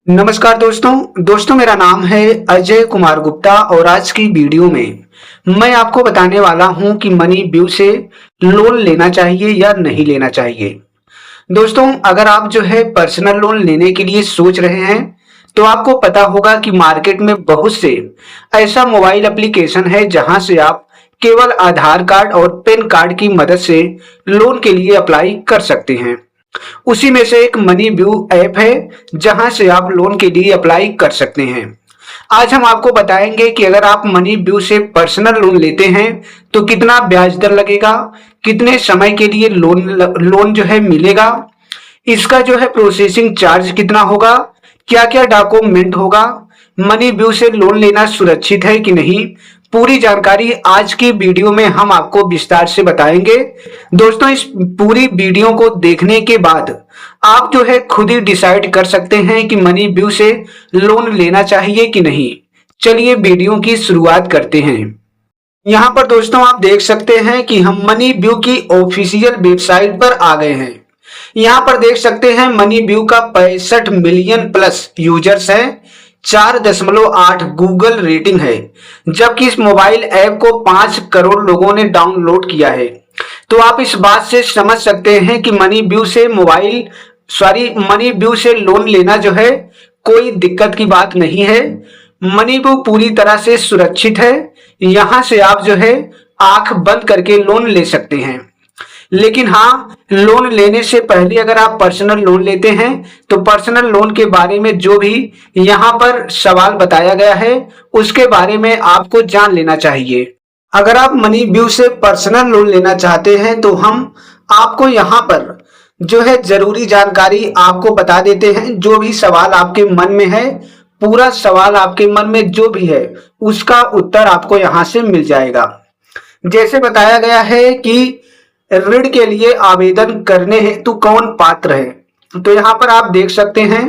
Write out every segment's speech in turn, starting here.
नमस्कार दोस्तों मेरा नाम है अजय कुमार गुप्ता और आज की वीडियो में मैं आपको बताने वाला हूं कि मनी ब्यू से लोन लेना चाहिए या नहीं लेना चाहिए। दोस्तों अगर आप जो है पर्सनल लोन लेने के लिए सोच रहे हैं तो आपको पता होगा कि मार्केट में बहुत से ऐसा मोबाइल एप्लीकेशन है जहां से आप केवल आधार कार्ड और पैन कार्ड की मदद से लोन के लिए अप्लाई कर सकते हैं। उसी में से एक मनी व्यू ऐप है जहां से आप लोन के लिए अप्लाई कर सकते हैं। आज हम आपको बताएंगे कि अगर आप मनी व्यू से पर्सनल लोन लेते हैं तो कितना ब्याज दर लगेगा, कितने समय के लिए लोन जो है मिलेगा, इसका जो है प्रोसेसिंग चार्ज कितना होगा, क्या क्या डॉक्यूमेंट होगा, मनी व्यू से लोन लेना सुरक्षित है कि नहीं, पूरी जानकारी आज की वीडियो में हम आपको विस्तार से बताएंगे। दोस्तों इस पूरी वीडियो को देखने के बाद आप जो है खुद ही डिसाइड कर सकते हैं कि मनी व्यू से लोन लेना चाहिए कि नहीं। चलिए वीडियो की शुरुआत करते हैं। यहाँ पर दोस्तों आप देख सकते हैं कि हम मनी व्यू की ऑफिशियल वेबसाइट पर आ गए हैं। यहाँ पर देख सकते हैं मनी व्यू का 65 मिलियन प्लस यूजर्स हैं, 4.8 गूगल रेटिंग है, जबकि इस मोबाइल ऐप को 5 करोड़ लोगों ने डाउनलोड किया है। तो आप इस बात से समझ सकते हैं कि मनी व्यू से लोन लेना जो है कोई दिक्कत की बात नहीं है। मनी व्यू पूरी तरह से सुरक्षित है। यहां से आप जो है आंख बंद करके लोन ले सकते हैं। लेकिन हाँ, लोन लेने से पहले अगर आप पर्सनल लोन लेते हैं तो पर्सनल लोन के बारे में जो भी यहाँ पर सवाल बताया गया है उसके बारे में आपको जान लेना चाहिए। अगर आप मनी व्यू से पर्सनल लोन लेना चाहते हैं तो हम आपको यहाँ पर जो है जरूरी जानकारी आपको बता देते हैं। जो भी सवाल आपके मन में है, पूरा सवाल आपके मन में जो भी है उसका उत्तर आपको यहाँ से मिल जाएगा। जैसे बताया गया है कि ऋण के लिए आवेदन करने हेतु कौन पात्र है, तो यहाँ पर आप देख सकते हैं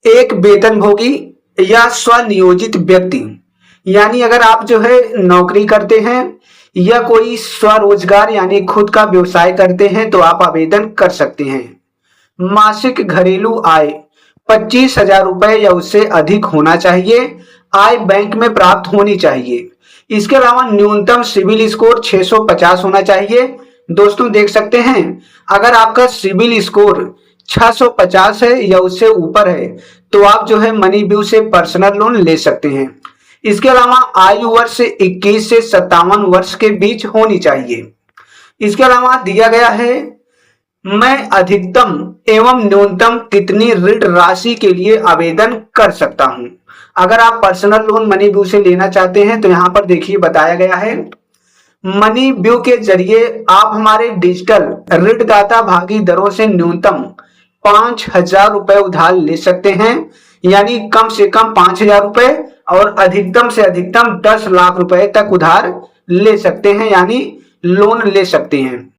एक वेतनभोगी या स्वनियोजित व्यक्ति, यानी अगर आप जो है नौकरी करते हैं या कोई स्वरोजगार यानी खुद का व्यवसाय करते हैं तो आप आवेदन कर सकते हैं। मासिक घरेलू आय 25,000 रुपए या उससे अधिक होना चाहिए। आय बैंक में प्राप्त होनी चाहिए। इसके अलावा न्यूनतम सिविल स्कोर 650 होना चाहिए। दोस्तों देख सकते हैं अगर आपका सिविल स्कोर 650 है या उससे ऊपर है तो आप जो है मनी व्यू से पर्सनल लोन ले सकते हैं। इसके अलावा आयु वर्ष 21 से 57 वर्ष के बीच होनी चाहिए। इसके अलावा दिया गया है मैं अधिकतम एवं न्यूनतम कितनी ऋण राशि के लिए आवेदन कर सकता हूं। अगर आप पर्सनल लोन मनी व्यू से लेना चाहते हैं तो यहाँ पर देखिए बताया गया है मनी व्यू के जरिए आप हमारे डिजिटल ऋणदाता भागी दरों से न्यूनतम 5,000 रुपए उधार ले सकते हैं, यानी कम से कम 5,000 रुपए और अधिकतम से अधिकतम 10 लाख रुपए तक उधार ले सकते हैं, यानी लोन ले सकते हैं।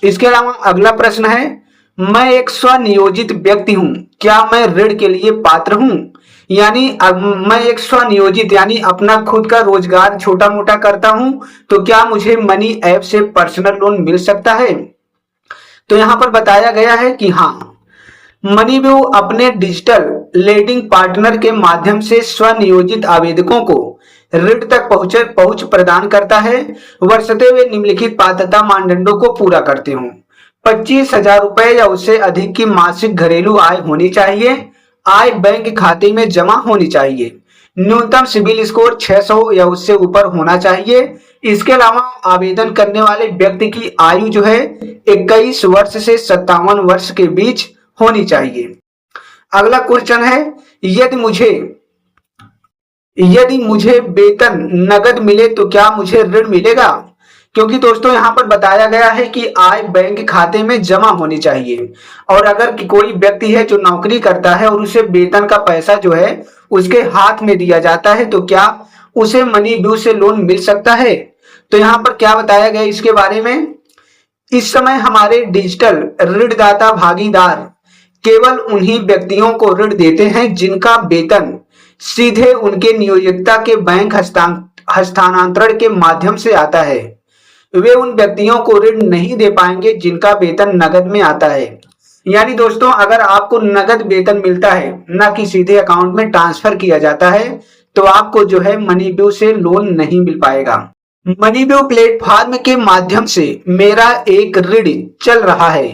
इसके अलावा अगला प्रश्न है मैं एक स्वनियोजित व्यक्ति हूं, क्या मैं ऋण के लिए पात्र हूं? यानी अब मैं एक स्वनियोजित यानी अपना खुद का रोजगार छोटा मोटा करता हूं तो क्या मुझे मनी ऐप से पर्सनल लोन मिल सकता है? तो यहाँ पर बताया गया है कि हाँ, मनी व्यू अपने डिजिटल लेंडिंग पार्टनर के माध्यम से स्वनियोजित आवेदकों को ऋण तक पहुंच प्रदान करता है, बशर्ते वे निम्नलिखित पात्रता मानदंडों को पूरा करते हों। 25,000 रुपए या उससे अधिक की मासिक घरेलू आय होनी चाहिए। आय बैंक खाते में जमा होनी चाहिए। न्यूनतम सिबिल स्कोर 600 या उससे ऊपर होना चाहिए। इसके अलावा आवेदन करने वाले व्यक्ति की आयु जो है 21 वर्ष से 57 वर्ष के बीच होनी चाहिए। अगला क्वेश्चन है यदि मुझे वेतन नगद मिले तो क्या मुझे ऋण मिलेगा? क्योंकि दोस्तों यहाँ पर बताया गया है कि आय बैंक खाते में जमा होनी चाहिए और अगर कोई व्यक्ति है जो नौकरी करता है और उसे वेतन का पैसा जो है उसके हाथ में दिया जाता है तो क्या उसे मनी व्यू से लोन मिल सकता है? तो यहाँ पर क्या बताया गया इसके बारे में, इस समय हमारे डिजिटल ऋणदाता भागीदार केवल उन्हीं व्यक्तियों को ऋण देते हैं जिनका वेतन सीधे उनके नियोक्ता के बैंक हस्तांतरण के माध्यम से आता है। वे उन व्यक्तियों को ऋण नहीं दे पाएंगे जिनका वेतन नकद में आता है। यानी दोस्तों अगर आपको नगद वेतन मिलता है, ना कि सीधे अकाउंट में ट्रांसफर किया जाता है, तो आपको जो है मनी ब्यू से लोन नहीं मिल पाएगा। मनी ब्यू प्लेटफॉर्म के माध्यम से मेरा एक ऋण चल रहा है,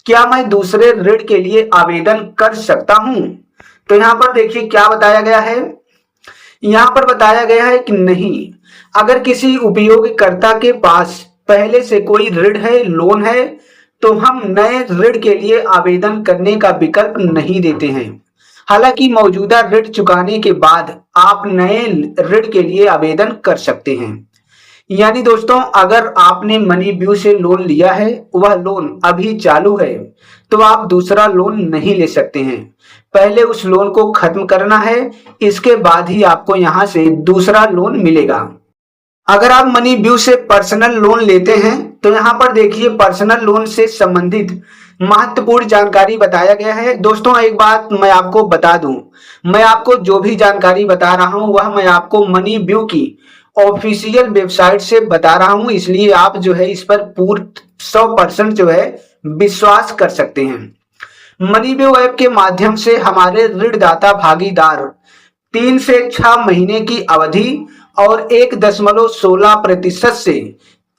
क्या मैं दूसरे ऋण के लिए आवेदन कर सकता हूं? तो यहाँ पर देखिए क्या बताया गया है। यहाँ पर बताया गया है कि नहीं, अगर किसी उपयोगकर्ता के पास पहले से कोई ऋण है, लोन है, तो हम नए ऋण के लिए आवेदन करने का विकल्प नहीं देते हैं। हालांकि मौजूदा ऋण चुकाने के बाद आप नए ऋण के लिए आवेदन कर सकते हैं। यानी दोस्तों अगर आपने मनी ब्यू से लोन लिया है, वह लोन अभी चालू है, तो आप दूसरा लोन नहीं ले सकते हैं। पहले उस लोन को खत्म करना है, इसके बाद ही आपको यहां से दूसरा लोन मिलेगा। अगर आप मनी ब्यू से पर्सनल लोन लेते हैं, तो यहाँ पर देखिए पर्सनल लोन से संबंधित महत्वपूर्ण जानकारी बताया गया है। दोस्तों एक बात मैं आपको बता दूं, मैं आपको जो भी जानकारी बता रहा हूं वह मैं आपको मनी ब्यू की ऑफिशियल वेबसाइट से बता रहा हूं, इसलिए आप जो है इस पर पूर्ण 100% जो है विश्वास कर सकते हैं। मनी ब्यू ऐप के माध्यम से हमारे ऋणदाता भागीदार 3 से 6 महीने की अवधि और 1.16% से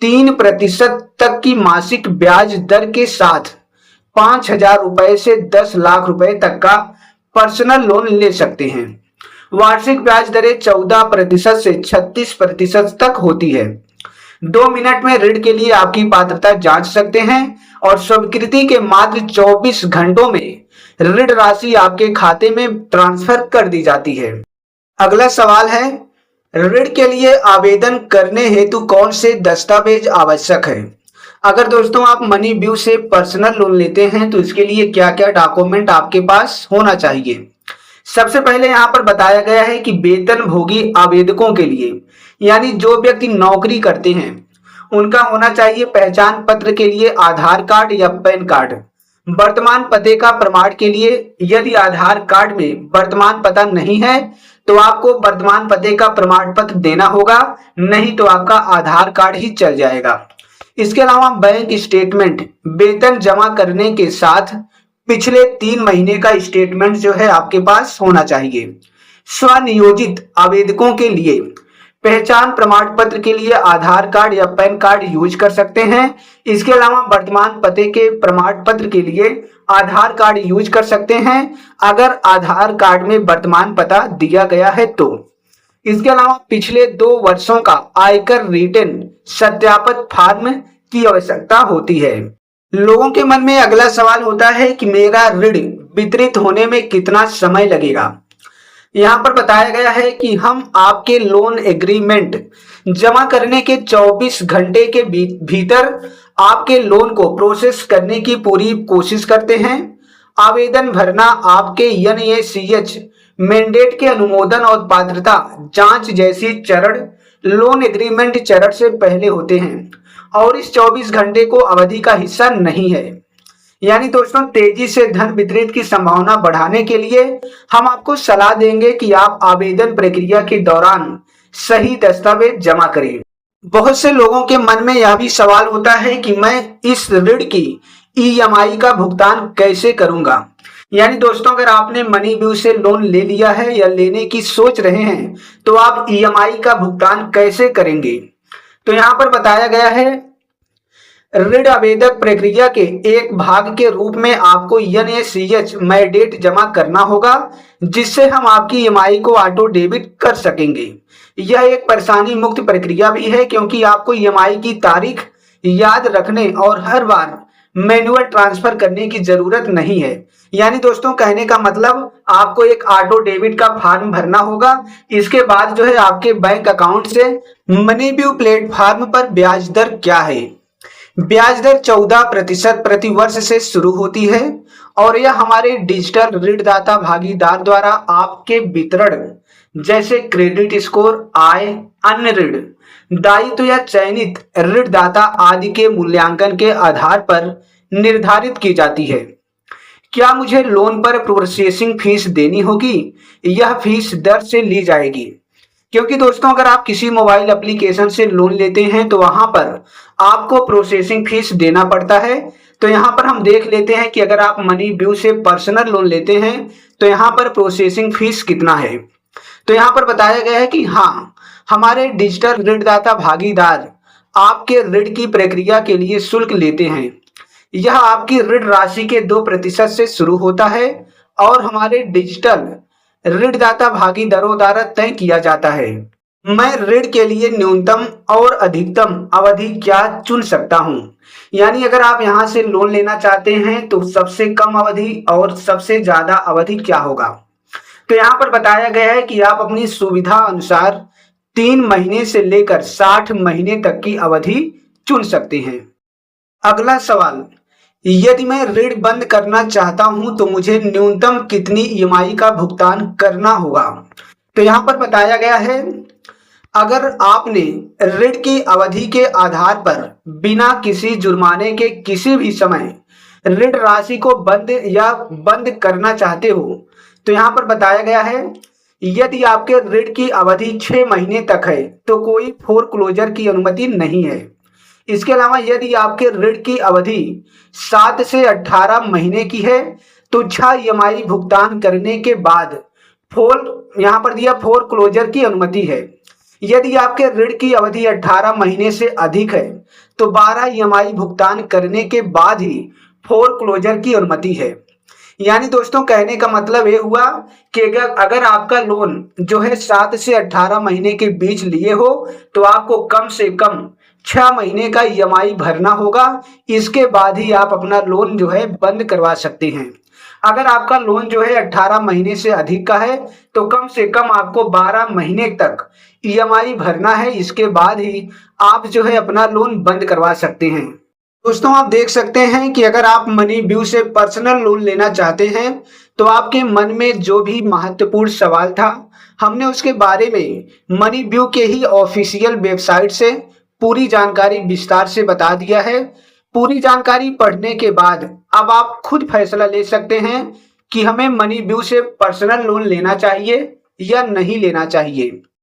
3% तक की मासिक ब्याज दर के साथ 5,000 रुपए से 10 लाख रुपए तक का पर्सनल लोन ले सकते हैं। वार्षिक ब्याज दरें 14% से 36% तक होती है। 2 मिनट में ऋण के लिए आपकी पात्रता जांच सकते हैं और स्वीकृति के मात्र 24 घंटों में ऋण राशि आपके खाते में ट्रांसफर कर दी जाती है। अगला सवाल है, ऋण के लिए आवेदन करने हेतु कौन से दस्तावेज आवश्यक है? अगर दोस्तों आप मनी ब्यू से पर्सनल लोन लेते हैं तो इसके लिए क्या क्या डॉक्यूमेंट आपके पास होना चाहिए? सबसे पहले यहाँ पर बताया गया है कि वेतन भोगी आवेदकों के लिए, यानी जो व्यक्ति नौकरी करते हैं, उनका होना चाहिए पहचान पत्र के लिए आधार कार्ड या पैन कार्ड। वर्तमान पते का प्रमाण के लिए यदि आधार कार्ड में वर्तमान पता नहीं है तो आपको वर्तमान पते का प्रमाण पत्र देना होगा, नहीं तो आपका आधार कार्ड ही चल जाएगा। इसके अलावा बैंक स्टेटमेंट, वेतन जमा करने के साथ पिछले 3 महीने का स्टेटमेंट जो है आपके पास होना चाहिए। स्वनियोजित आवेदकों के लिए पहचान प्रमाण पत्र के लिए आधार कार्ड या पैन कार्ड यूज कर सकते हैं। इसके अलावा वर्तमान पते के प्रमाण पत्र के लिए आधार कार्ड यूज कर सकते हैं अगर आधार कार्ड में वर्तमान पता दिया गया है तो। इसके अलावा पिछले 2 वर्षों का आयकर रिटर्न सत्यापित फॉर्म की आवश्यकता होती है। लोगों के मन में अगला सवाल होता है कि मेरा ऋण वितरित होने में कितना समय लगेगा? यहाँ पर बताया गया है कि हम आपके लोन एग्रीमेंट जमा करने के 24 घंटे के भीतर आपके लोन को प्रोसेस करने की पूरी कोशिश करते हैं। आवेदन भरना, आपके NACH मैंडेट के अनुमोदन और पात्रता जांच जैसी चरण लोन एग्रीमेंट चरण से पहले होते हैं और इस 24 घंटे को अवधि का हिस्सा नहीं है। यानी दोस्तों तेजी से धन वितरित की संभावना बढ़ाने के लिए हम आपको सलाह देंगे कि आप आवेदन प्रक्रिया के दौरान सही दस्तावेज जमा करें। बहुत से लोगों के मन में यह भी सवाल होता है कि मैं इस ऋण की EMI का भुगतान कैसे करूंगा? यानी दोस्तों अगर आपने मनी ब्यू से लोन ले लिया है या लेने की सोच रहे हैं तो आप EMI का भुगतान कैसे करेंगे? तो यहाँ पर बताया गया है ऋण आवेदन प्रक्रिया के एक भाग के रूप में आपको NACH मैंडेट जमा करना होगा, जिससे हम आपकी EMI को ऑटो डेबिट कर सकेंगे। यह एक परेशानी मुक्त प्रक्रिया भी है क्योंकि आपको EMI की तारीख याद रखने और हर बार मैनुअल ट्रांसफर करने की जरूरत नहीं है। यानी दोस्तों कहने का मतलब आपको एक ऑटो डेबिट का फॉर्म भरना होगा, इसके बाद जो है आपके बैंक अकाउंट से मनी ब्यू प्लेटफॉर्म पर ब्याज दर क्या है? ब्याज दर 14% प्रति वर्ष से शुरू होती है और यह हमारे डिजिटल ऋणदाता भागीदार द्वारा आपके वितरण जैसे क्रेडिट स्कोर, आय, अन्य ऋण दायित्व या चयनित ऋणदाता आदि के मूल्यांकन के आधार पर निर्धारित की जाती है। क्या मुझे लोन पर प्रोसेसिंग फीस देनी होगी? यह फीस दर से ली जाएगी क्योंकि दोस्तों अगर आप किसी मोबाइल एप्लीकेशन से लोन लेते हैं तो वहां पर आपको प्रोसेसिंग फीस देना पड़ता है तो यहाँ पर हम देख लेते हैं कि अगर आप मनी ब्यू से पर्सनल लोन लेते हैं तो यहाँ पर प्रोसेसिंग फीस कितना है। तो यहाँ पर बताया गया है कि हाँ, हमारे डिजिटल ऋणदाता भागीदार आपके ऋण की प्रक्रिया के लिए शुल्क लेते हैं। यह आपकी ऋण राशि के 2% से शुरू होता है और हमारे डिजिटल ऋणदाता भागीदारों द्वारा तय किया जाता है। मैं ऋण के लिए न्यूनतम और अधिकतम अवधि क्या चुन सकता हूं? यानी अगर आप यहां से लोन लेना चाहते हैं तो सबसे कम अवधि और सबसे ज्यादा अवधि क्या होगा। तो यहाँ पर बताया गया है कि आप अपनी सुविधा अनुसार 3 महीने से लेकर 60 महीने तक की अवधि चुन सकते हैं। अगला सवाल, यदि मैं ऋण बंद करना चाहता हूं तो मुझे न्यूनतम कितनी ईएमआई का भुगतान करना होगा। तो यहाँ पर बताया गया है, अगर आपने ऋण की अवधि के आधार पर बिना किसी जुर्माने के किसी भी समय ऋण राशि को बंद करना चाहते हो तो यहाँ पर बताया गया है, यदि आपके ऋण की अवधि 6 महीने तक है तो कोई फोरक्लोजर की अनुमति नहीं है। इसके अलावा यदि आपके ऋण की अवधि 7 से 18 महीने की है तो 6 ईएमआई भुगतान करने के बाद यहाँ पर दिया फोरक्लोजर की अनुमति है। यदि आपके ऋण की अवधि 18 महीने से अधिक है तो 12 ईएमआई भुगतान करने के बाद ही फोरक्लोजर की अनुमति है। यानी दोस्तों कहने का मतलब ये हुआ कि अगर आपका लोन जो है 7 से 18 महीने के बीच लिए हो तो आपको कम से कम 6 महीने का ईएमआई भरना होगा। इसके बाद ही आप अपना लोन जो है बंद करवा सकते हैं। अगर आपका लोन जो है 18 महीने से अधिक का है तो कम से कम आपको 12 महीने तक ईएमआई भरना है। इसके बाद ही आप जो है अपना लोन बंद करवा सकते हैं। दोस्तों आप देख सकते हैं कि अगर आप मनी ब्यू से पर्सनल लोन लेना चाहते हैं तो आपके मन में जो भी महत्वपूर्ण सवाल था हमने उसके बारे में मनी ब्यू के ही ऑफिशियल वेबसाइट से पूरी जानकारी विस्तार से बता दिया है। पूरी जानकारी पढ़ने के बाद अब आप खुद फैसला ले सकते हैं कि हमें मनी ब्यू से पर्सनल लोन लेना चाहिए या नहीं लेना चाहिए।